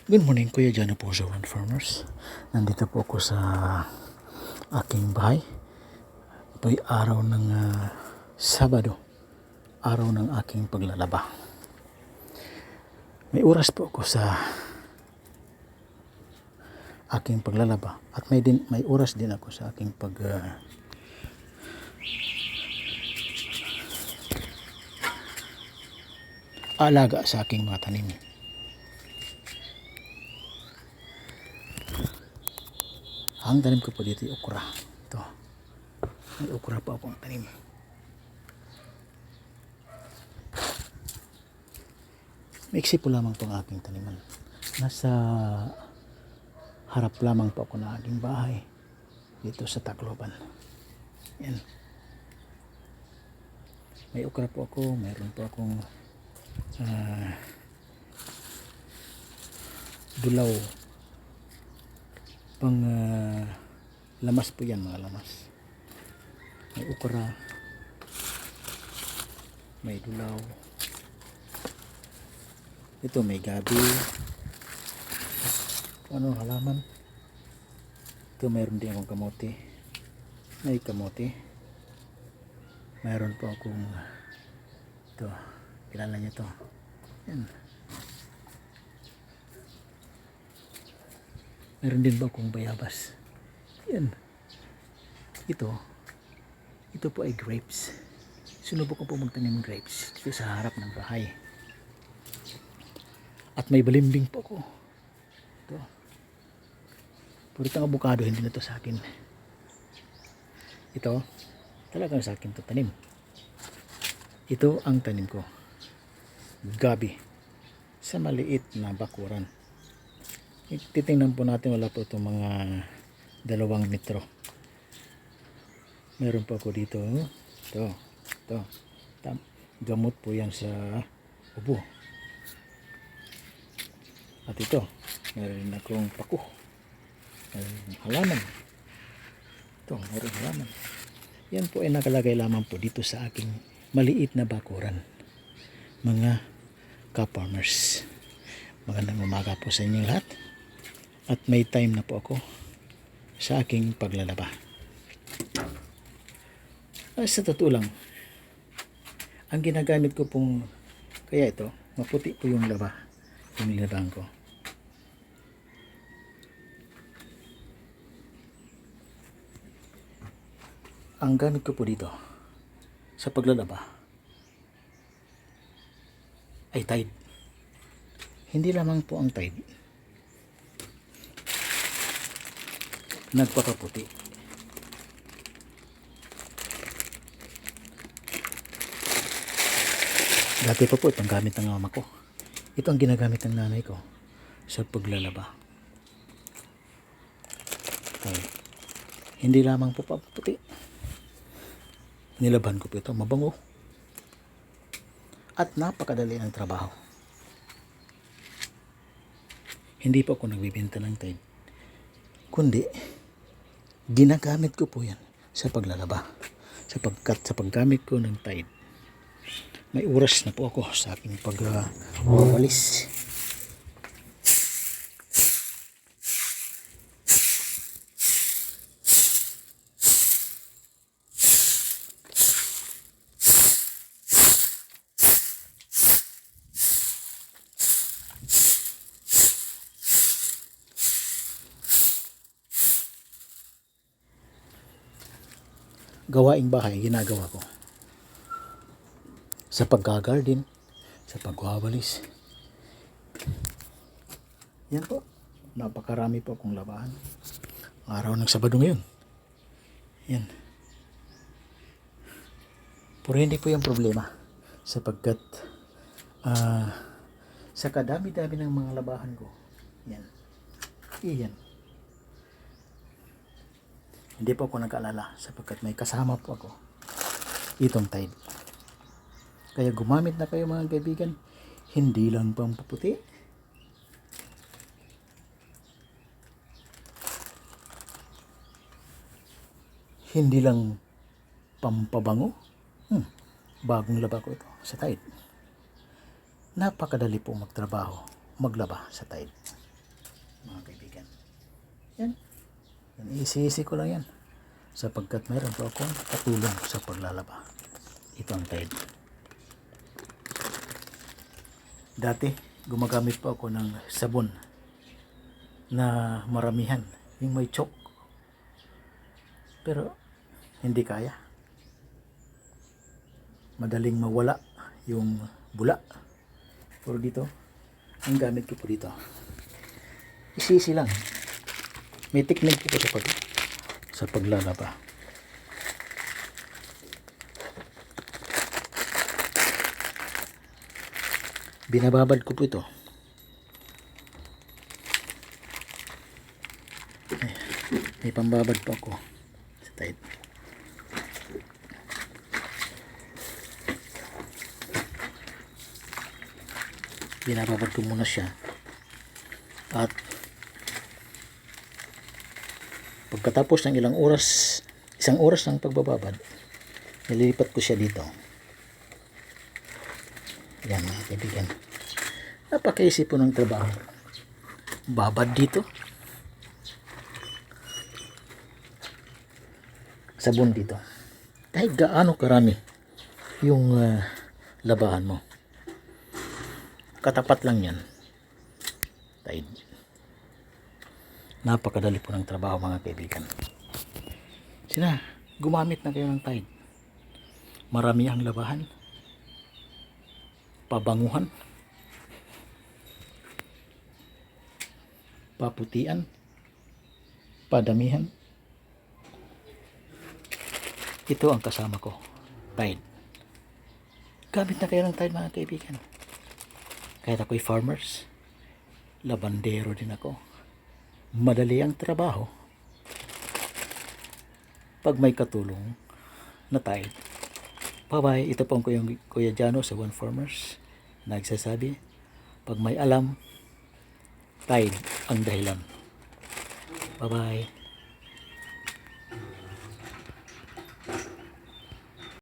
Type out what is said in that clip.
Good morning, Kuya Jano po sa One Farmers. Nandito po ako sa aking bahay. Ito'y araw ng Sabado, araw ng aking paglalaba. May oras po ako sa aking paglalaba at may oras din ako sa aking alaga sa aking mga tanim. Ang tanim ko po dito ay okra. Ito. May okra pa akong tanim. Maiksi po lamang itong aking taniman. Nasa harap lamang po ako na aking bahay. Dito sa Tacloban. Yan. May okra po ako. Mayroon po akong dulaw. Pang lamas po yan, mga lamas. May okra, may dulaw, ito may gabi, ano halaman, ito mayroon din akong kamote, may kamote, mayroon po akong ito, kilala nyo to, yan. Meron din ba akong bayabas? Yan. Ito po ay grapes. Sinubok ko po magtanim ng grapes dito sa harap ng bahay. At may balimbing po ako. Ito. Puro itong avocado, hindi na to sa akin. Ito, talagang sa akin to tanim. Ito ang tanim ko. Gabi. Sa maliit na bakuran. Titingnan po natin, wala po itong mga 2 metro. Meron po ako dito. Ito. Gamot po yan sa ubo. At ito, meron akong pako. Meron halaman. Ito, meron halaman. Yan po ay nakalagay lamang po dito sa aking maliit na bakuran. Mga ka-farmers. Magandang umaga po sa inyong lahat. At may time na po ako sa aking paglalaba. Sa totoo lang, ang ginagamit ko pong, kaya ito, maputi po yung laba, yung linabang ko. Ang gamit ko po dito sa paglalaba ay Tide. Hindi lamang po ang Tide nagpapaputi. Dati pa po itong gamit ng mama ko. Ito ang ginagamit ng nanay ko sa paglalaba. Okay. Hindi lamang po paputi. Nilaban ko po ito. Mabango. At napakadali ng trabaho. Hindi po ako nagbibenta ng Tide. Kundi, ginagamit ko po yan sa paglalaba. Sapagkat sa paggamit ko ng Tide, may oras na po ako sa aking pagwawalis. Gawaing bahay, ginagawa ko. Sa paggagarden, sa pagwawalis. Yan po. Napakarami po akong labahan. Araw ng Sabado ngayon. Yan. Pero hindi po yung problema. Sapagkat sa kadami-dami ng mga labahan ko. Yan. Iyan. Hindi po ako nag-alala sapagkat may kasama po ako. Itong Tide. Kaya gumamit na kayo mga kaibigan. Hindi lang pampaputi. Hindi lang pampabango. Bagong laba ko ito sa Tide. Napakadali po magtrabaho, maglaba sa Tide. mga kaibigan. Yan. Yan, isi-isi ko lang yan. Sapagkat mayroon po akong katulong sa paglalaba. Ito ang Tide. Dati, gumagamit po ako ng sabon na maramihan. Yung may chalk. Pero, hindi kaya. Madaling mawala yung bula. Pero dito, ang gamit ko po dito, isisi lang. May technique po sa paglalaba. Binababad ko po ito. May pambabad po ako sa Tide. Binababad ko muna siya at pagkatapos ng isang oras ng pagbababad, nililipat ko siya dito. Yan mga kaibigan, napakaisip po ng trabaho. Babad dito, sabon dito, kahit gaano karami yung labahan mo, katapat lang yan. Tide. Napakadali po ng trabaho mga kaibigan. Sina, gumamit na kayo ng Tide. Marami ang labahan, pabanguhan, paputian, padamihan. Ito ang kasama ko, Tide. Gamit na kayo ng Tide mga kaibigan. Kahit ako'y farmers, labandero din ako. Madali ang trabaho pag may katulong na Tide. Bye-bye. Ito po ang Kuya Jano sa One Farmers. Nagsasabi, pag may alam, Tide ang dahilan. Bye-bye.